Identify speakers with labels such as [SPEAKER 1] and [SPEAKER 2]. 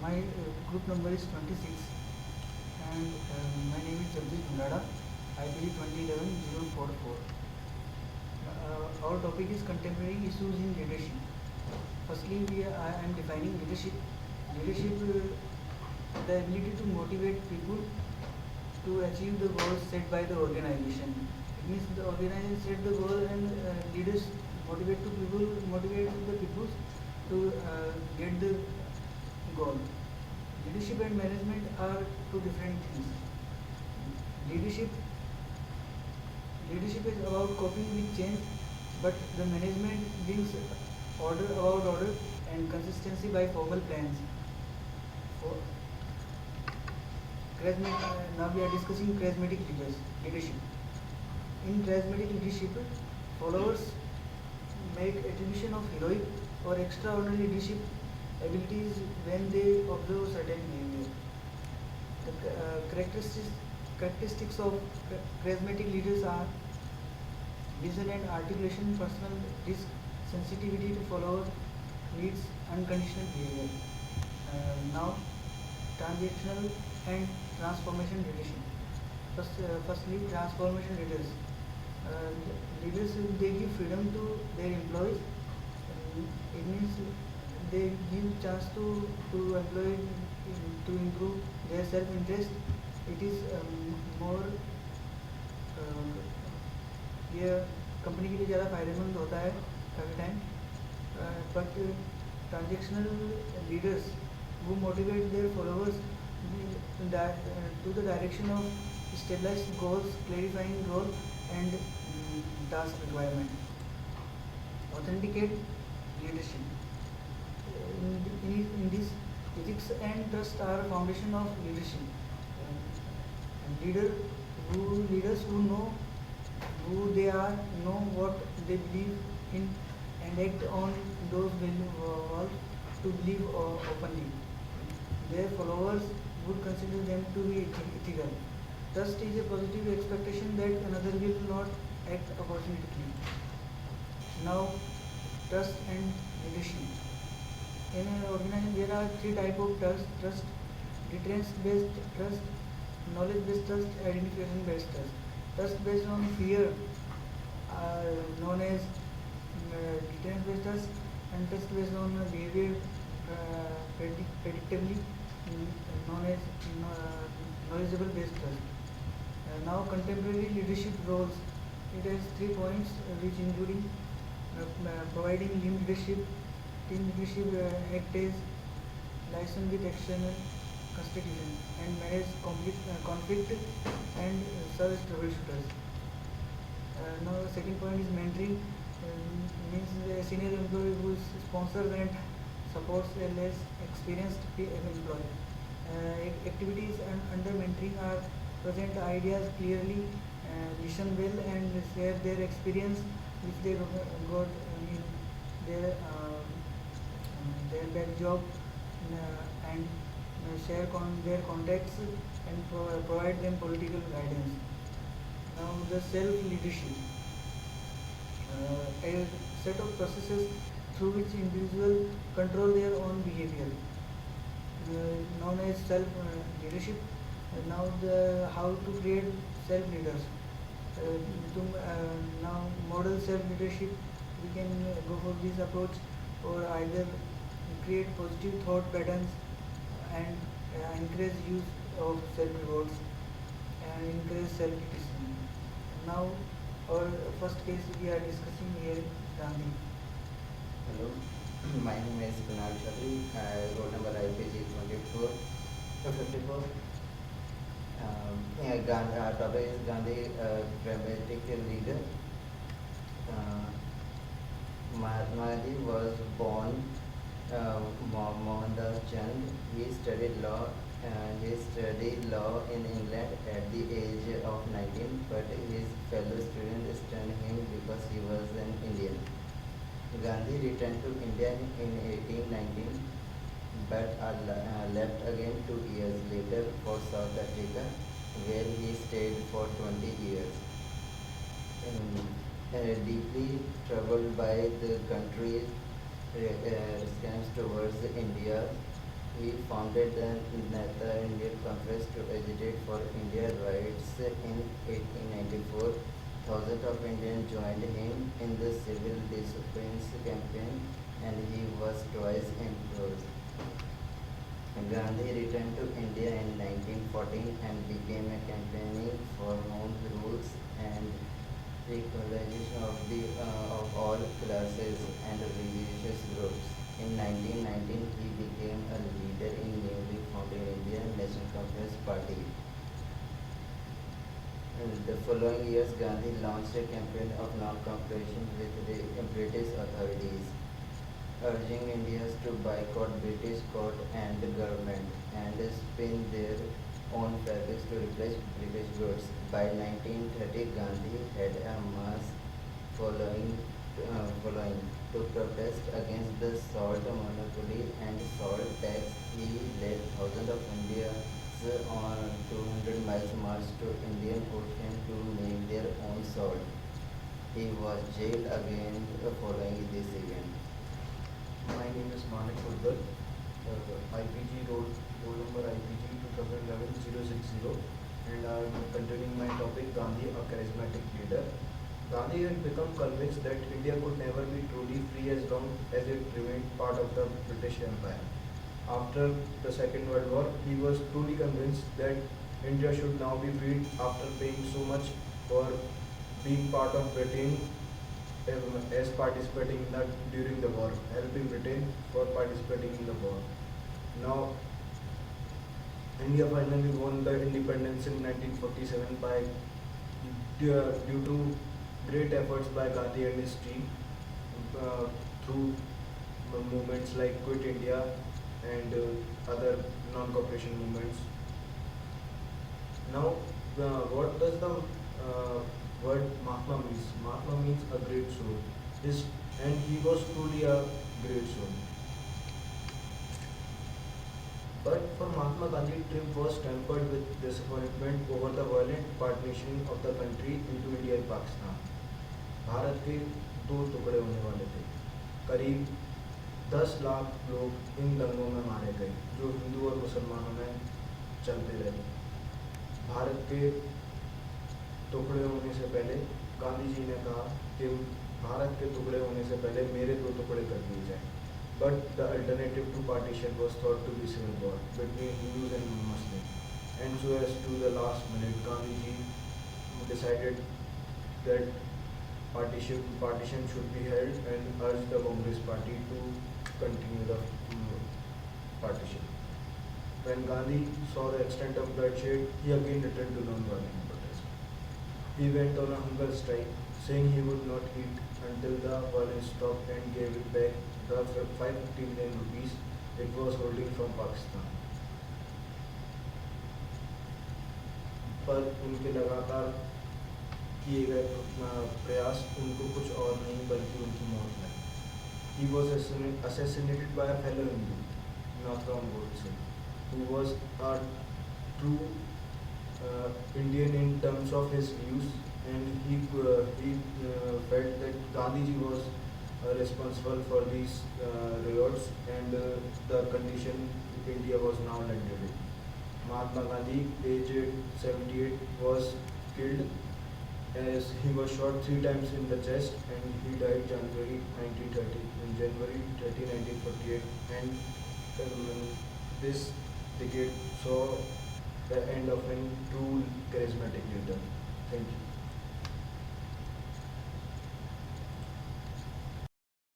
[SPEAKER 1] My group number is 26 and my name is Jagdish Bhandara. IPD 2011-044. Our topic is contemporary issues in leadership. Firstly, I am defining leadership. Leadership, the ability to motivate people to achieve the goals set by the organization. It means the organization set the goal and leaders motivate the people to get the goal. Leadership and management are two different things. Leadership Leadership is about coping with change, but the management brings order and consistency by formal plans. For now we are discussing leadership. In charismatic leadership, followers make attribution of heroic or extraordinary leadership abilities when they observe certain behavior. The characteristics of charismatic leaders are vision and articulation, personal risk, sensitivity to follower needs, unconditional behavior. Now, transactional and transformation leadership. Firstly, transformation leaders. Leaders, they give freedom to their employees. It means they give chance to employees to improve their self-interest. It is more ये company के लिए ज़्यादा फायदेमंद होता है काफ़ी time. But transactional leaders who motivate their followers to the direction of established goals, clarifying role and task requirement. Authenticate leadership. In this, ethics and trust are a foundation of leadership. Leaders who know who they are, know what they believe in, and act on those values to believe openly. Their followers would consider them to be ethical. Trust is a positive expectation that another will not act opportunistically. Now, trust and leadership. In an organization, there are three types of trust: deterrence-based trust, knowledge-based trust, identification-based trust. Trust based on fear are known as deterrence-based trust, and trust based on behavior predictably known as knowledgeable-based trust. Now, contemporary leadership roles. It has 3 points, which including providing team leadership. Team leadership act as liaison with external constitution and manage conflict and service troubleshooters. Now, the second point is mentoring. Means a senior employee who sponsors and supports a less experienced employee. Activities under mentoring are present ideas clearly, listen well, and share their experience which they got in their back job, and share their contacts and provide them political guidance. Now, the self-leadership. A set of processes through which individuals control their own behavior, known as self-leadership. Now, how to create self-leaders. Now, model self-leadership, we can go for this approach, or either create positive thought patterns and encourage use of self-rewards and encourage self-criticism. Now, our first case we are discussing here, Gandhi.
[SPEAKER 2] Hello, my name is Kunal Chaudhary. Roll number IPG 54. Topic is Gandhi, dramatic leader. Mahatma Gandhi was born Mohandas Chand. He studied law. In England at the age of 19, but his fellow students shunned him because he was an Indian. Gandhi returned to India in 1819, but left again 2 years later for South Africa, where he stayed for 20 years. Deeply troubled by the country's resistance towards India, He founded the Inter-Indian Conference to agitate for Indian rights in 1894. Thousands of Indians joined him in the civil disobedience campaign and he was twice imprisoned. Gandhi returned to India in 1914 and began campaigning for home rules and equalization of all classes and religious groups. In 1919, he became a leader in newly founded Indian National Congress Party. In the following years, Gandhi launched a campaign of non-cooperation with the British authorities, urging Indians to boycott British court and government and spin their own fabrics to replace British goods. By 1930, Gandhi had a mass following to protest against the salt monopoly and salt tax. He led thousands of Indians on 200 miles march to Indian Ocean to make their own salt. He was jailed again following this event.
[SPEAKER 3] My name is Manik Urgal, IPG roll number IPG 2011-060, and I am continuing my topic Gandhi, a charismatic leader. Gandhi had become convinced that India could never be truly free as long as it remained part of the British Empire. After the Second World War, he was truly convinced that India should now be freed after paying so much for being part of Britain as participating in that during the war, helping Britain for participating in the war. Now, India finally won the independence in 1947 by due to great efforts by Gandhi and his team through movements like Quit India and other non-cooperation movements. Now, what does the word Mahatma means? Mahatma means a great soul. And he was truly a great soul. But for Mahatma Gandhi, trip was tempered with disappointment over the violent partition of the country into India and Pakistan. Bharat के दो टुकड़े होने वाले थे. करीब 10 लाख लोग इन दंगों में मारे गए जो हिंदू और मुसलमानों में चलते रहे. भारत के टुकड़े होने से पहले गांधी जी ने कहा कि भारत के टुकड़े होने से पहले मेरे दो टुकड़े कर दिए जाएं. But the alternative to partition was thought to be civil war between Hindus and Muslims. And so as to the last minute, Gandhi ji decided that partition should be held and urged the Congress party to continue the partition. When Gandhi saw the extent of bloodshed, he again returned to non-violent protest. He went on a hunger strike, saying he would not eat until the violence stopped and gave it back the 550 million rupees it was holding from Pakistan. पर उनके लगातार किए गए प्रयास उनको कुछ और नहीं बल्कि उनकी मौत लाई. He was assassinated by a fellow Hindu, Nathuram Godse, who was a true Indian in terms of his views, and he felt that Gandhiji was responsible for these riots and the condition India was now landed in. Mahatma Gandhi, aged 78, was killed as he was shot 3 times in the chest, and he died January 1930. In January 30, 1948, and this decade saw the end of a true charismatic leader. Thank you.